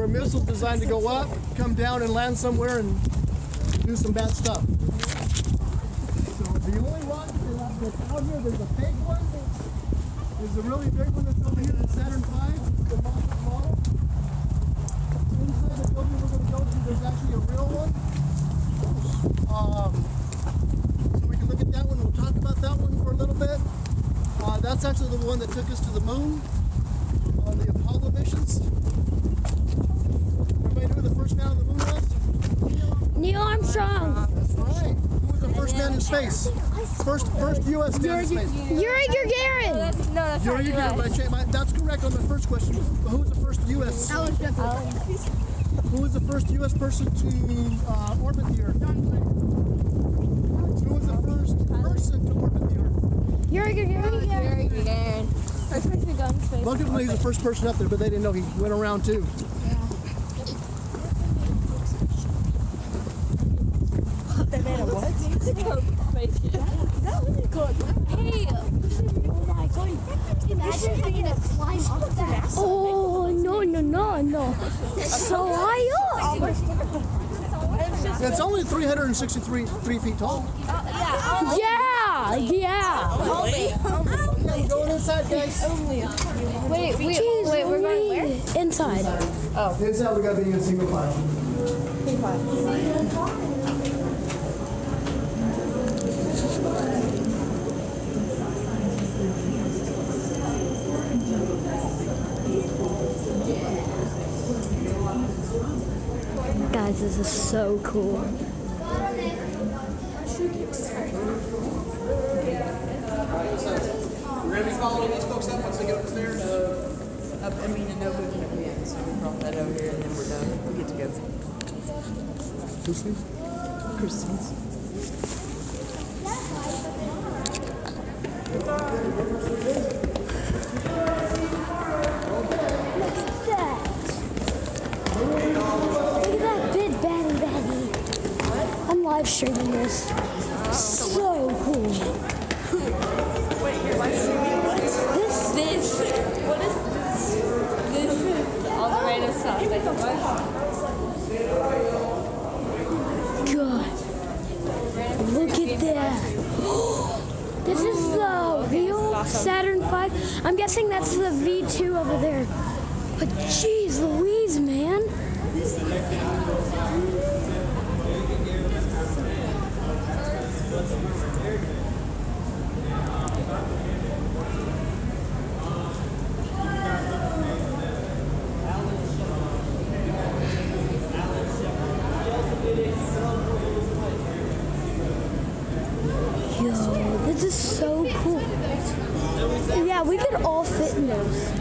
For a missile designed to go up, come down, and land somewhere and do some bad stuff. So the only rocket that's out here, there's a fake one. There's a really big one that's over here, the Saturn V, the model. Inside the building we're going to go to, there's actually a real one. So we can look at that one. We'll talk about that one for a little bit. That's actually the one that took us to the moon on the Apollo missions. Everybody know who the first man on the moon was? Neil Armstrong. That's right. Who was the first man in space? First U.S. man in space. Yuri Gagarin. No, that's not Yuri Gagarin. That's correct on the first question. But who was the first U.S.? Who was the first U.S. person to orbit the Earth? Who was the first person to orbit the Earth? Yuri Gagarin. Yuri Gagarin. First person to go into space. A lot of people know he's the first person up there, but they didn't know he went around too. They made a what? Hey, oh my god. Imagine having to climb up that. Oh, no. So high up. It's only 363 feet tall. Yeah. Okay, going inside, guys. Wait, we're going where? Inside. Inside, we gotta be in single file. Guys, this is so cool. We're going to be following these folks up once they get upstairs? I mean, I know we're going to be in, so we brought that over here and then we're done. We get to go. Who's these? Christine's. Look at that big batty. I'm live streaming this. So cool. Wait, you're live streaming what? This. What is this? This is all the random stuff. Like God. Look at that. This is the real Saturn V. I'm guessing that's the V2 over there. But geez Louise, man. Yo, this is so cool. Yeah, we could all fit in those.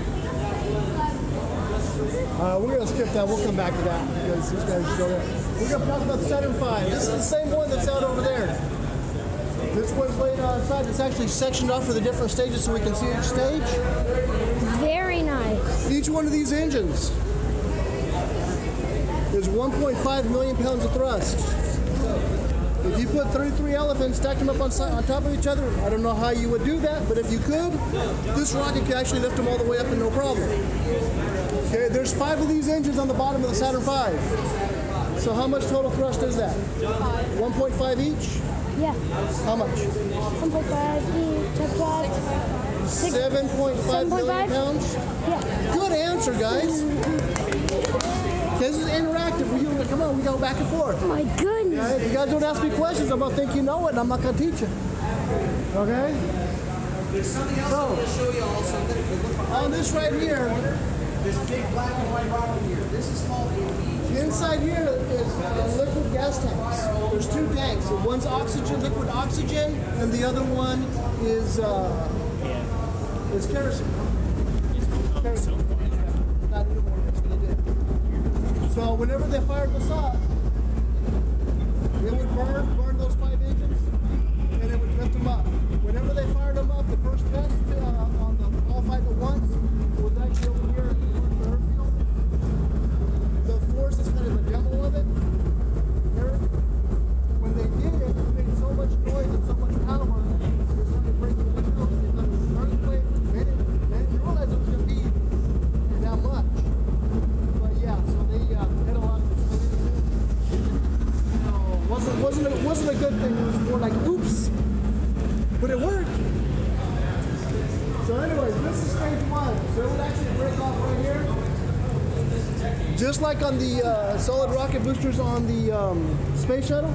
We're going to skip that. We'll come back to that because these guys show that. We're going to talk about the Saturn V. This is the same one that's out over there. This one's laid outside. It's actually sectioned off for the different stages so we can see each stage. Very nice. Each one of these engines is 1.5 million pounds of thrust. If you put 33 elephants, stacked them up on top of each other, I don't know how you would do that, but if you could, this rocket could actually lift them all the way up and no problem. Okay, there's 5 of these engines on the bottom of the Saturn V. So how much total thrust is that? 1.5 each? Yeah. How much? 1.5 each. 7.5 million pounds? Yeah. Good answer, guys. This is interactive. Come on, we go back and forth. Oh my goodness. Okay? If you guys don't ask me questions, I'm going to think you know it, and I'm not going to teach you. Okay? There's something else I'm going to show you all. Something. On this right here, This big black and white rocket here. This is called a inside here is liquid gas tanks. There's 2 tanks. One's oxygen, liquid oxygen, and the other one is kerosene. Kerosene. Not anymore, that's what they did. So whenever they fired this up, it would burn those 5 engines, and it would lift them up. Whenever they fired them up, the first test on all 5 at once was actually over here at the airfield. The force is kind of a demo of it. When they did it, it made so much noise and so much power, it started breaking windows, it got an earthquake. They didn't realize it was going to be that much. But yeah, so they Just like on the solid rocket boosters on the space shuttle,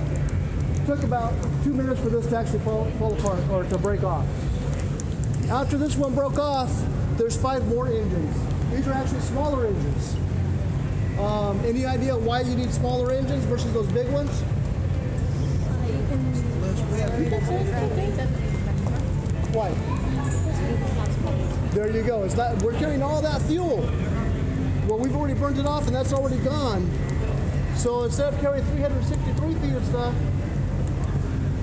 it took about 2 minutes for this to actually fall apart or to break off. After this one broke off, there's 5 more engines. These are actually smaller engines. Any idea why you need smaller engines versus those big ones? Why? There you go. It's that, we're carrying all that fuel. Well, we've already burned it off and that's already gone. So instead of carrying 363 feet of stuff,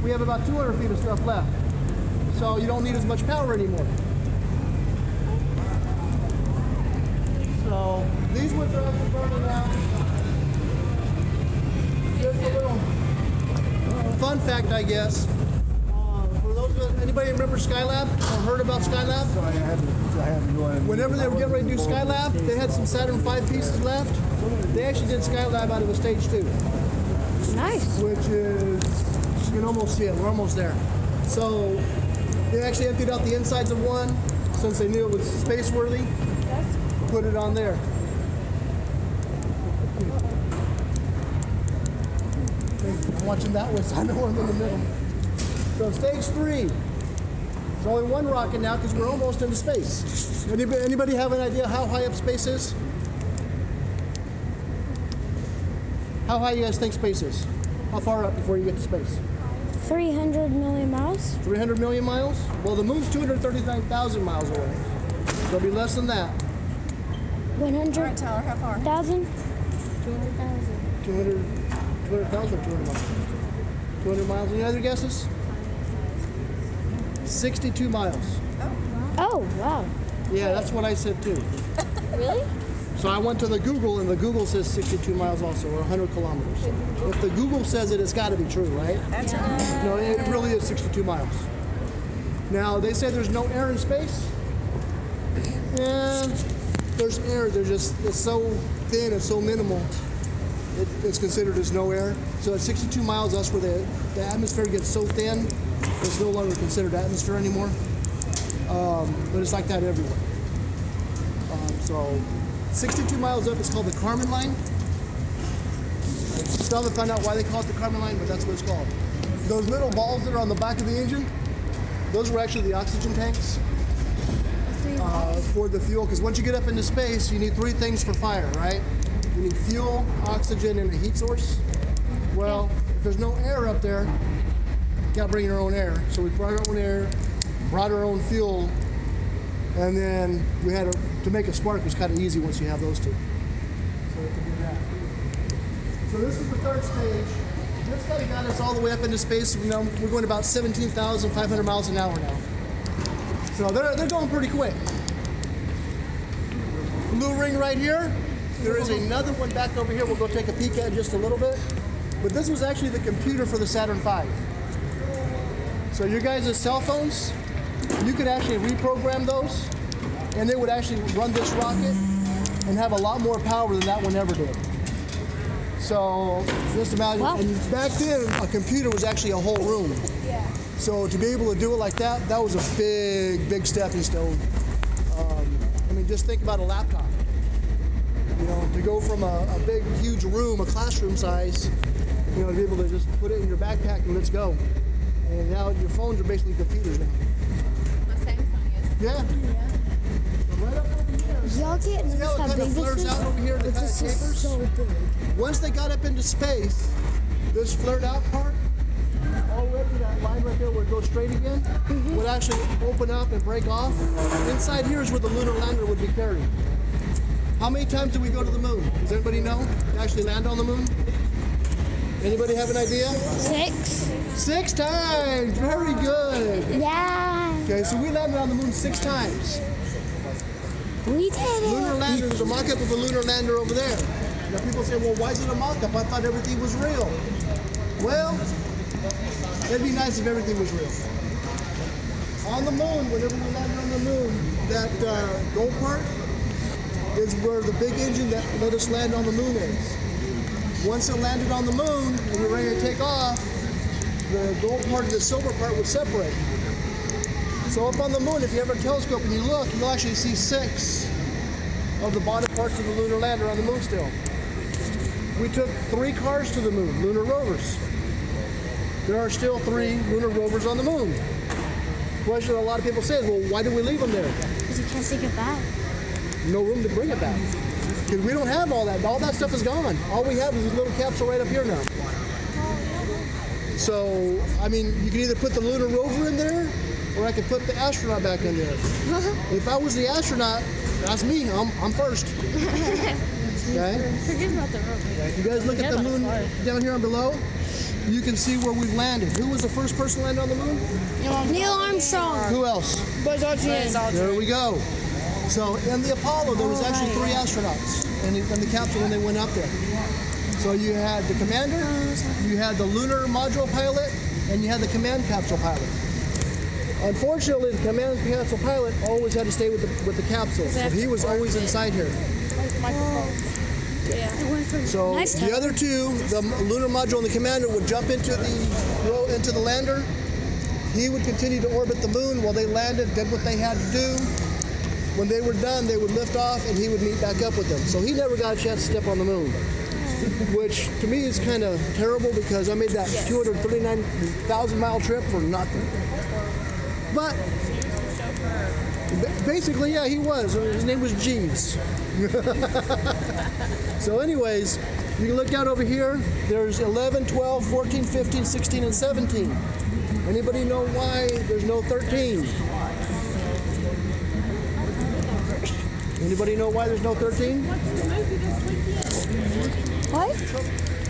we have about 200 feet of stuff left. So you don't need as much power anymore. So these ones are actually burning out. Just a little fun fact, I guess. For those anybody remember Skylab or heard about Skylab? Sorry, I haven't gone. Whenever they were getting ready to do Skylab, they had some Saturn V pieces left. They actually did Skylab out of a stage 2. Nice. Which is, you can almost see it. We're almost there. So they actually emptied out the insides of one since they knew it was space worthy. Put it on there. I'm watching that way, so I know I'm in the middle. So stage 3. There's only one rocket now because we're almost into space. Anybody have an idea how high up space is? How high you guys think space is? How far up before you get to space? 300 million miles? 300 million miles? Well, the moon's 239,000 miles away. So it'll be less than that. 100,000? Tyler, how far? 200,000? 200,000 or 200 miles? 200 miles. Any other guesses? 62 miles. Oh, wow. Yeah, that's what I said too. Really? So I went to the Google, and the Google says 62 miles also, or 100 kilometers. If the Google says it, it's got to be true, right? That's right. No, it really is 62 miles. Now, they say there's no air in space. Yeah, there's air. There's just, it's so thin and so minimal, it's considered as no air. So at 62 miles, that's where the atmosphere gets so thin, it's no longer considered atmosphere anymore. But it's like that everywhere. So 62 miles up, it's called the Kármán line. I still haven't found out why they call it the Kármán line, but that's what it's called. Those little balls that are on the back of the engine, those were actually the oxygen tanks for the fuel. Because once you get up into space, you need 3 things for fire, right? You need fuel, oxygen, and a heat source. Well, if there's no air up there, you gotta bring your own air. So we brought our own air, brought our own fuel, and then we had to make a spark was kind of easy once you have those 2. So we can do that. So this is the 3rd stage. This guy got us all the way up into space. You know, we're going about 17,500 miles an hour now. So they're going pretty quick. Blue ring right here. There is another one back over here. We'll go take a peek at in just a little bit. But this was actually the computer for the Saturn V. So your guys' cell phones, you could actually reprogram those, and they would actually run this rocket and have a lot more power than that one ever did. So just imagine, Wow. and back then a computer was actually a whole room. Yeah. So to be able to do it like that, that was a big, big stepping stone. I mean, just think about a laptop. You know, to go from a big, huge room, a classroom size, you know, to be able to just put it in your backpack and let's go. And now your phones are basically computers now. My Samsung is. Yeah. So right up over here. Y'all can't See notice how it how kind big of this flares is? out over here and it kind of This is tapers? so big. Once they got up into space, this flared out part, all the way up to that line right there where it goes straight again, would actually open up and break off. Inside here is where the lunar lander would be carried. How many times did we go to the moon? Does anybody know? To actually land on the moon? Anybody have an idea? 6? 6 times! Very good! Yeah. Okay, so we landed on the moon 6 times. We did Lunar it. lander, there's a mock-up of a lunar lander over there. Now people say, well, why is it a mock-up? I thought everything was real. Well, it'd be nice if everything was real. On the moon, whenever we landed on the moon, that gold part is where the big engine that let us land on the moon is. Once it landed on the moon and we were ready to take off, the gold part and the silver part would separate. So up on the moon, if you ever telescope and you look, you'll actually see 6 of the bottom parts of the lunar lander on the moon still. We took 3 cars to the moon, lunar rovers. There are still 3 lunar rovers on the moon. The question a lot of people say is, well, why did we leave them there? Because you can't take it back. No room to bring it back. Because we don't have all that. All that stuff is gone. All we have is this little capsule right up here now. So, I mean, you can either put the lunar rover in there, or I could put the astronaut back in there. If I was the astronaut, that's me. I'm first. Okay? Forget about the rover. If you guys look at the moon down here and below, you can see where we've landed. Who was the first person to land on the moon? Neil Armstrong. Who else? Buzz Aldrin. There we go. So in the Apollo, there was actually 3 astronauts in the capsule when they went up there. So you had the commander, you had the lunar module pilot, and you had the command capsule pilot. Unfortunately, the command capsule pilot always had to stay with the capsule, so he was always inside here. So the other 2, the lunar module and the commander, would jump into the lander. He would continue to orbit the moon while they landed, did what they had to do. When they were done, they would lift off and he would meet back up with them. So he never got a chance to step on the moon, which to me is kind of terrible because I made that 239,000 mile trip for nothing. But basically, yeah, he was. His name was Jeeves. So anyways, you can look down over here. There's 11, 12, 14, 15, 16, and 17. Anybody know why there's no 13? Anybody know why there's no 13? What?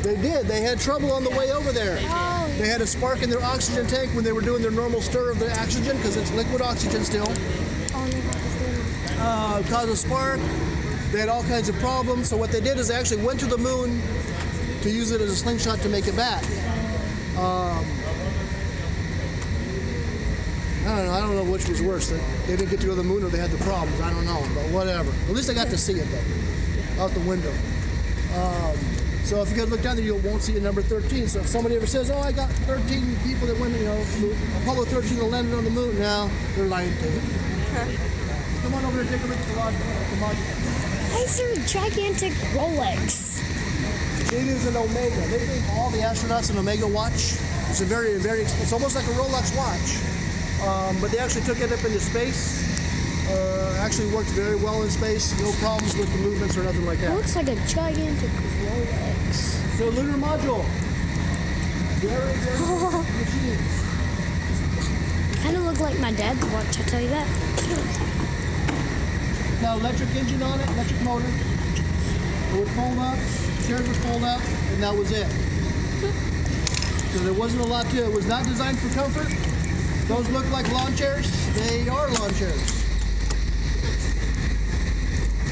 They did. They had trouble on the way over there. Oh. They had a spark in their oxygen tank when they were doing their normal stir of the oxygen, because it's liquid oxygen still. Caused a spark. They had all kinds of problems. So what they did is they actually went to the moon to use it as a slingshot to make it back. I don't know which was worse. They didn't get to go to the moon or they had the problems. I don't know, but whatever. At least I got to see it though, out the window. So if you guys look down there, you won't see a number 13. So if somebody ever says, oh, I got 13 people that went, Apollo 13 that landed on the moon, now they're lying to you. Come on over here and take a look at the module. Why is there a gigantic Rolex? It is an Omega. They gave all the astronauts an Omega watch. It's a very, it's almost like a Rolex watch. But they actually took it up into space. Actually worked very well in space. No problems with the movements or nothing like that. It looks like a gigantic Rolex. The lunar module. Very machine. Kind of look like my dad's watch, I tell you that. Got an electric engine on it, electric motor. It would fold up, chairs would fold up, and that was it. So there wasn't a lot to it. It was not designed for comfort. Those look like lawn chairs. They are lawn chairs.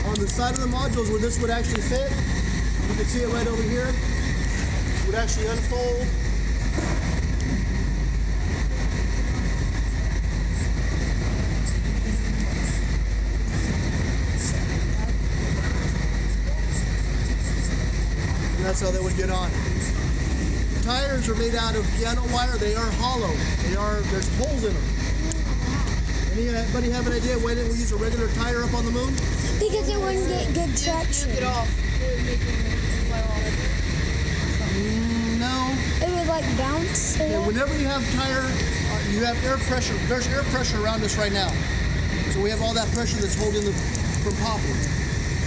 On the side of the modules where this would actually fit, you can see it right over here. It would actually unfold. And that's how they would get on. Tires are made out of piano wire. They are hollow. There's holes in them. Anybody have an idea why didn't we use a regular tire up on the moon? Because it wouldn't get good traction. Get off. No. It would like bounce. Yeah, whenever you have tire, you have air pressure. There's air pressure around us right now. So we have all that pressure that's holding from popping.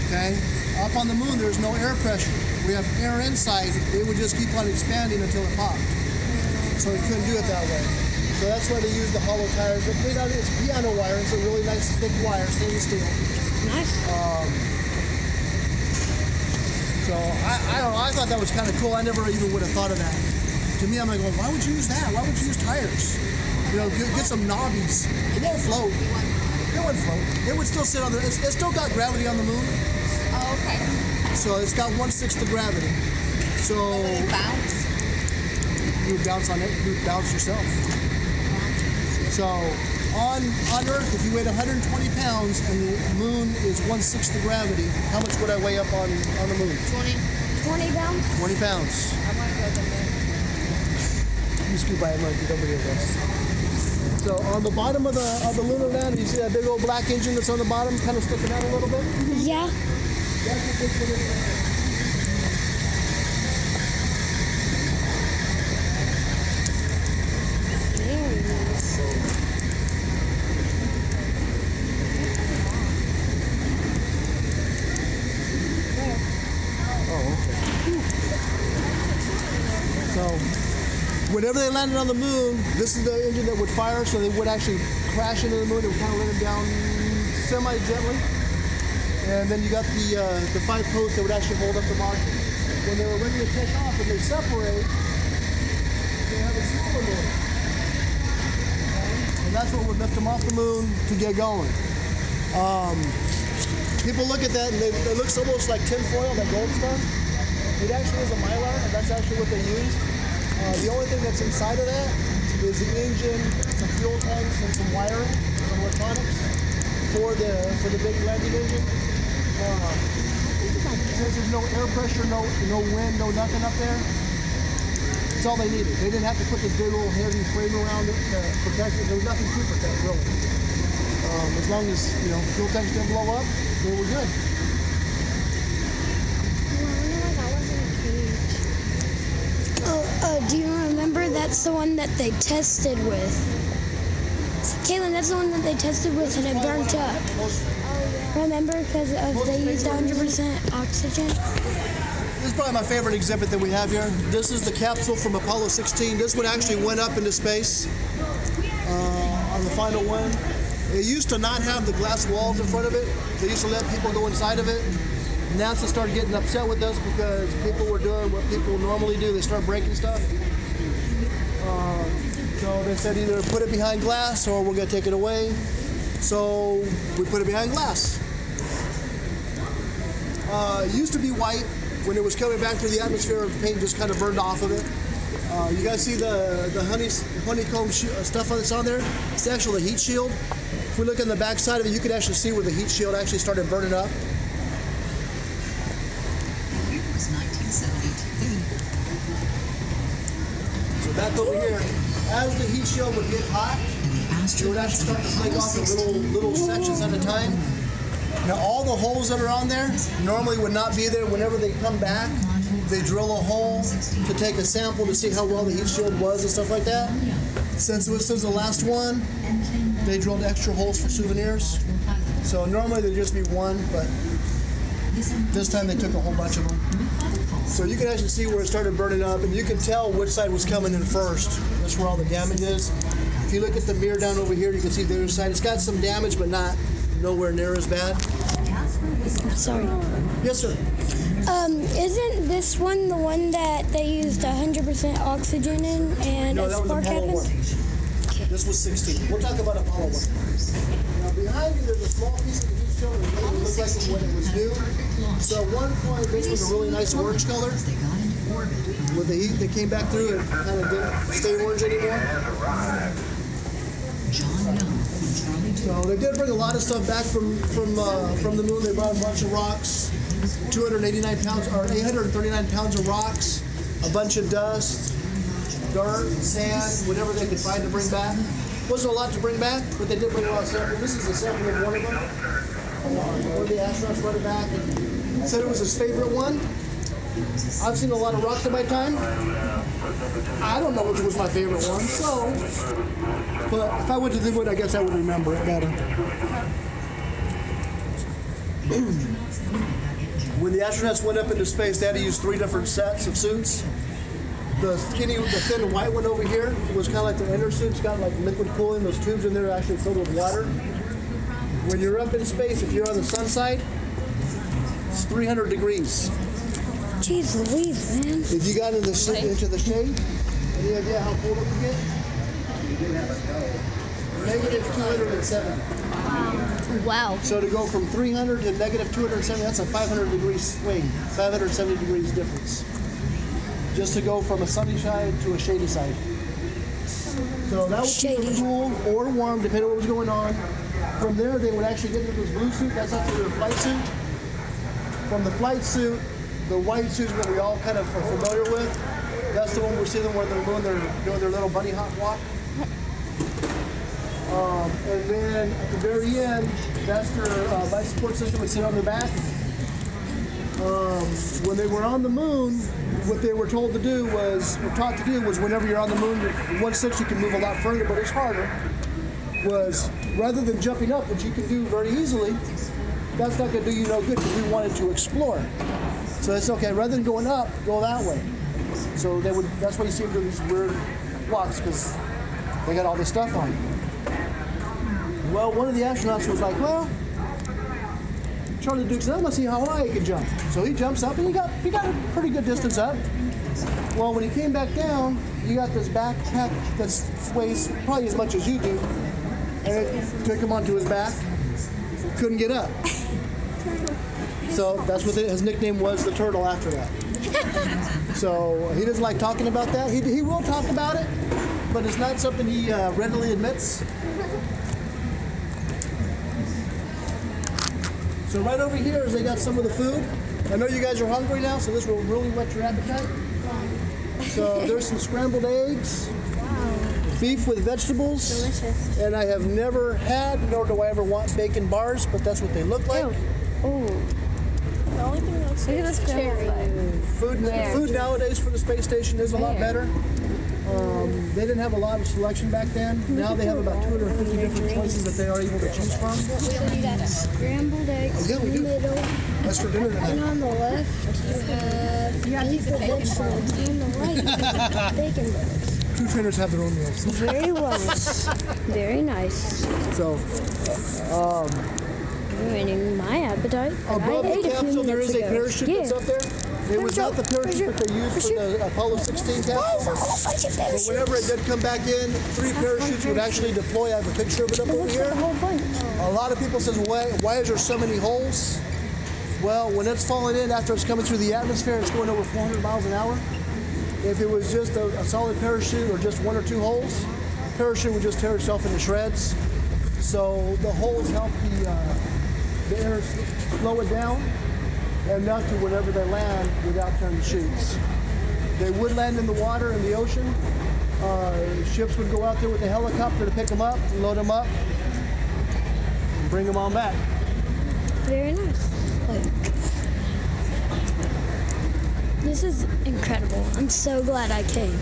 Okay? Up on the moon, there's no air pressure. We have air inside. It would just keep on expanding until it popped. So we couldn't do it that way. So that's why they use the hollow tires. It's made out of piano wire. It's a really nice thick wire, stainless steel. Nice. So I don't know. I thought that was kind of cool. I never even would have thought of that. To me, I'm like, well, why would you use that? Why would you use tires? Get some knobbies. It won't float. It wouldn't float. It would still sit on the. It's still got gravity on the moon. Oh, okay. So it's got 1/6 the gravity. So Would it bounce? you would bounce on it. You would bounce yourself. So on Earth, if you weighed 120 pounds and the moon is 1/6 the gravity, how much would I weigh up on the moon? 20. 20 pounds? 20 pounds. I want to go to the moon. You scoot by a monkey over here, guys. So on the bottom of the lunar lander, you see that big old black engine that's on the bottom, kind of sticking out a little bit? Yeah. That's what this one is. Whenever they landed on the moon, this is the engine that would fire, so they would actually crash into the moon. It would kind of let them down semi-gently. And then you got the 5 posts that would actually hold up the module. When they were ready to take off and they separate, they have a smaller moon. And that's what would lift them off the moon to get going. People look at that and it looks almost like tinfoil, that gold stuff. It actually is a mylar, and that's actually what they use. The only thing that's inside of that is the engine, some fuel tanks, and some wiring, some electronics for the big landing engine. Since there's no air pressure, no wind, no nothing up there, it's all they needed. They didn't have to put this big old heavy frame around it to protect it. There was nothing to protect, really. As long as fuel tanks didn't blow up, they were good. Do you remember that's the one that they tested with? Caitlin, that's the one that they tested with and it burnt up. Remember? Because they used 100% oxygen. This is probably my favorite exhibit that we have here. This is the capsule from Apollo 16. This one actually went up into space on the final one. It used to not have the glass walls in front of it. They used to let people go inside of it. NASA started getting upset with us because people were doing what people normally do. They start breaking stuff. So they said either put it behind glass or we're going to take it away. So we put it behind glass. It used to be white. When it was coming back through the atmosphere, the paint just kind of burned off of it. You guys see the honeycomb stuff that's on there? It's actually the heat shield. If we look on the back side of it, you could actually see where the heat shield actually started burning up. So back over here, as the heat shield would get hot, it would actually start to flake off in little sections at a time. Now all the holes that are on there normally would not be there. Whenever they come back, they drill a hole to take a sample to see how well the heat shield was and stuff like that. Since this was the last one, they drilled extra holes for souvenirs. So normally there'd just be one, but this time they took a whole bunch of them. So you can actually see where it started burning up, and you can tell which side was coming in first. That's where all the damage is. If you look at the mirror down over here, you can see the other side. It's got some damage, but nowhere near as bad. Sorry. Yes, sir. Isn't this one the one that they used 100% oxygen in and No, a that was spark Apollo 1. happened? This was 16. We'll talk about Apollo 1. Now behind you, there's a small piece of the heat shield that really looked like when it was new. So at one point, this was a really nice orange color. With the heat that came back through, it kind of didn't stay orange anymore. So they did bring a lot of stuff back from the moon. They brought a bunch of rocks, 289 pounds or 839 pounds of rocks, a bunch of dust, dirt, sand, whatever they could find to bring back. Wasn't a lot to bring back, but they did bring a lot of samples. This is a sample of one of them. One of the astronauts brought it back and said it was his favorite one. I've seen a lot of rocks in my time. I don't know which was my favorite one, so, but if I went to the wood, I guess I would remember it better. When the astronauts went up into space, they had to use 3 different sets of suits. The thin white one over here was kind of like the inner suit. It's got like liquid cooling. Those tubes in there are actually filled with water. When you're up in space, if you're on the sun side, it's 300 degrees. Jeez Louise, man. If you got into the shade, any idea how cold it would get? Negative 270. Wow. So to go from 300 to negative 270, that's a 500 degree swing, 570 degrees difference. Just to go from a sunny side to a shady side. So that was either cool or warm, depending on what was going on. From there, they would actually get into this blue suit. That's actually their flight suit. From the flight suit, the white suit that we all kind of are familiar with, that's the one we're seeing where they're doing their little bunny hop walk. And then at the very end, that's their life support system would sit on their back. When they were on the moon, what they were told to do was, or taught to do was, whenever you're on the moon, 1/6 you can move a lot further, but it's harder. Was rather than jumping up, which you can do very easily, that's not going to do you no good because we wanted to explore. So it's okay. Rather than going up, go that way. So they would. That's why you see them do these weird walks because they got all this stuff on. Well, one of the astronauts was like, "Well, Charlie Duke said, I'm gonna see how high he can jump." So he jumps up and he got a pretty good distance up. Well, when he came back down, you got this backpack that weighs probably as much as you do, and it took him onto his back. Couldn't get up. So that's what his nickname was, the Turtle, after that. So he doesn't like talking about that. He will talk about it, but it's not something he readily admits. So right over here is they got some of the food. I know you guys are hungry now, so this will really whet your appetite. So there's some scrambled eggs, beef with vegetables. Delicious. And I have never had, nor do I ever want bacon bars, but that's what they look like. Oh, The only thing that's look at this cherry. Food nowadays for the space station is a lot better. They didn't have a lot of selection back then. Now they have about 250 different choices that they are able to choose from. So you got scrambled eggs Yeah, we in the do. middle, That's for dinner and tonight. on the left you have beef with vegetables, and on the right you have bacon bars. Crew trainers have their own meals. Very nice. Very nice. So, Ruining my appetite. above I the ate a few capsule there is minutes a ago. parachute that's up there. It was not the parachute that they used for the Apollo 16 capsule. But whenever it did come back in, 3 parachutes would actually deploy. I have a picture of it up over Looks like here. a whole bunch. A lot of people says, why is there so many holes? Well, when it's falling in after it's coming through the atmosphere, it's going over 400 miles an hour. If it was just a solid parachute or just 1 or 2 holes, parachute would just tear itself into shreds. So the holes help the air slow it down enough to whenever they land without turning the chutes. They would land in the water, in the ocean. Ships would go out there with a helicopter to pick them up, load them up, and bring them on back. Very nice. This is incredible. I'm so glad I came.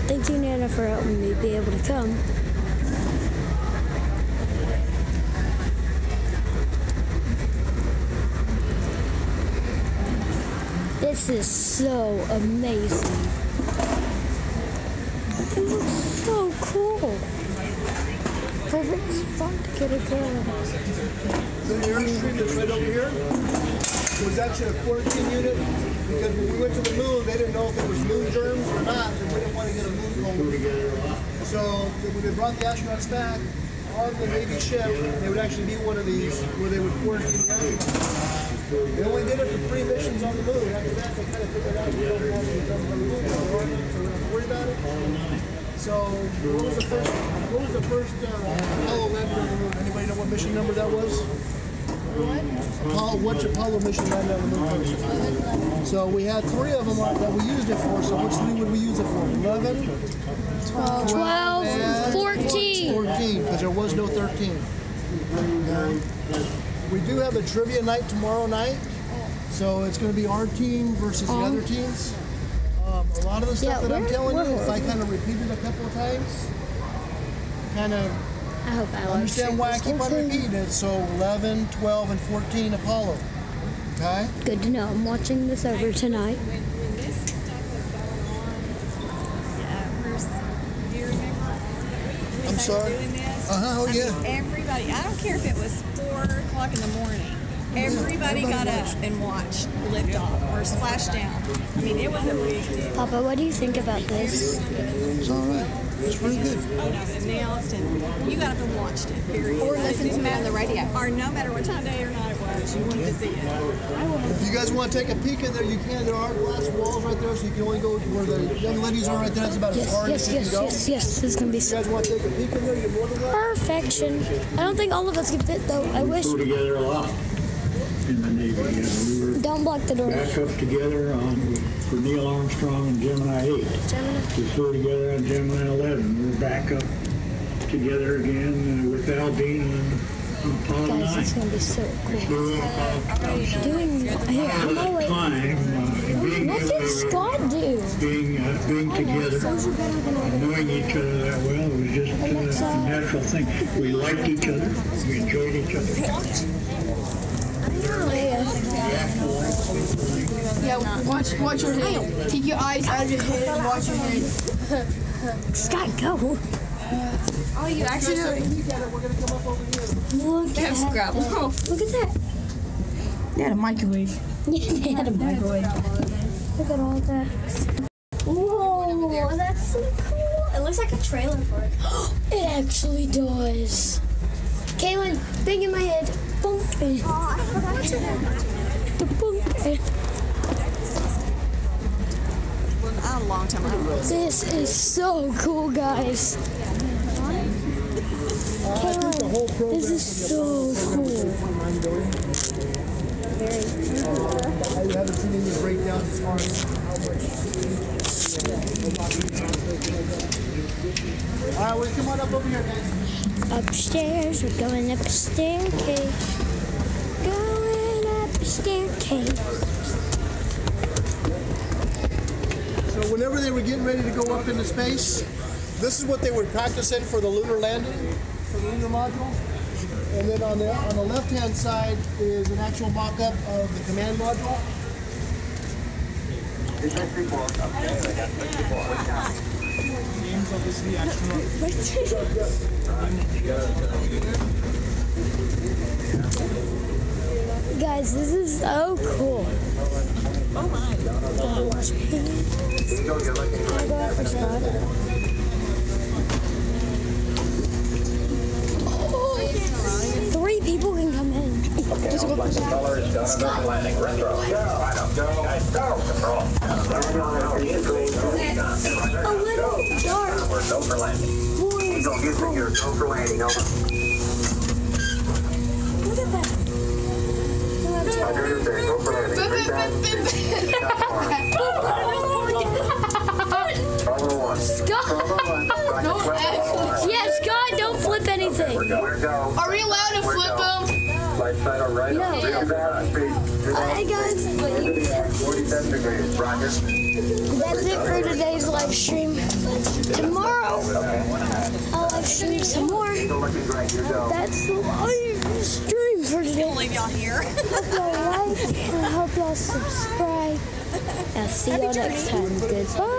Thank you, Nana, for helping me be able to come. This is so amazing. It looks so cool. Perfect spot to get a girl. The Airstream that's right over here was actually a quarantine unit because when we went to the moon, they didn't know if it was moon germs or not, and we didn't want to get a moon cold. So when they brought the astronauts back on the Navy ship, they would actually be one of these where they would quarantine the astronauts. They only did it for 3 missions on the moon. After that, they kind of figured out we don't want to get done on the moon anymore, so we don't have to worry about it. So what was the first Apollo landing on the moon? Anybody know what mission number that was? Which Apollo mission landed on the moon first? So we had 3 of them that we used it for. So which 3 would we use it for? 11, 12, and 14. 14, because there was no 13. We do have a trivia night tomorrow night. So it's going to be our team versus the other teams. A lot of the stuff that I'm telling you, if I kind of repeat it a couple of times, kind of I hope I understand why I keep on repeating it. So 11, 12, and 14 Apollo. Okay? Good to know. I'm watching this over tonight. When this stuff was going on, do you remember? I'm sorry. Doing this? Oh, yeah. Everybody, I don't care if it was 4 o'clock in the morning. Everybody got up and watched lift off or splashdown. I mean, it was a big deal. Papa, what do you think about this? It's all right. It's pretty good. Oh no, it announced and you got up and watched it, period. Or listened to it on the radio. Or no matter what time of day or night it was, you wanted to see it. If you guys want to take a peek in there, you can. There are glass walls right there, so you can only go where the young ladies are right there. That's about as far as you can go. Yes. This is going to be If you guys want to take a peek in there, you're more than welcome. perfection. I don't think all of us can fit, though. I wish. Flew together a lot in the Navy. We were Don't block the door. back up together for Neil Armstrong and Gemini 8. We flew together on Gemini 11. We were back up together again with Aldine on Pond Guys, it's 9. gonna be so cool. So, Doing here, I'm gonna wait. time, What did Scott do? being together, knowing each other that well, it was just a natural thing. We liked each other, we enjoyed each other. Yeah, watch your head. Take your eyes out of your head and watch your head. Scott, go. Oh, you actually We're gonna come up over here. Look at that. Look at that. They had a microwave. They had a microwave. Look at all that. Whoa, that's so cool. It looks like a trailer for it. It actually does. Kaylin, bang in my head. Bonk. Oh, I forgot to The bonk. A long time ago. This is so cool, guys. Kaylin, this is so cool. I haven't seen any breakdowns as far as how much. All right, well, come on up over here, guys. Upstairs, we're going up a staircase. Going up a staircase. So whenever they were getting ready to go up into space, this is what they would practice in for the lunar landing, for the lunar module. And then on the left-hand side is an actual mock-up of the command module. Names of the astronaut. Guys, this is so cool. Oh my. Can I go out for Scott? Oh, 3 people can come in. Let's go for Scott. Landing retro. Go. Guys, go. Control. A little dark. We're go for landing. Boys, Go for landing. Over. look at that. Go for landing. Scott! Yeah, Scott, don't flip anything. Are we allowed to flip them? Light side on right. No. Alright, guys. 47 degrees. Roger. That's it for today's live stream. Tomorrow, I'll live stream some more. Looking great. You go. That's the live stream for today. I'll leave y'all here. Hope y'all like and I hope y'all subscribe. I'll see y'all next time. Goodbye.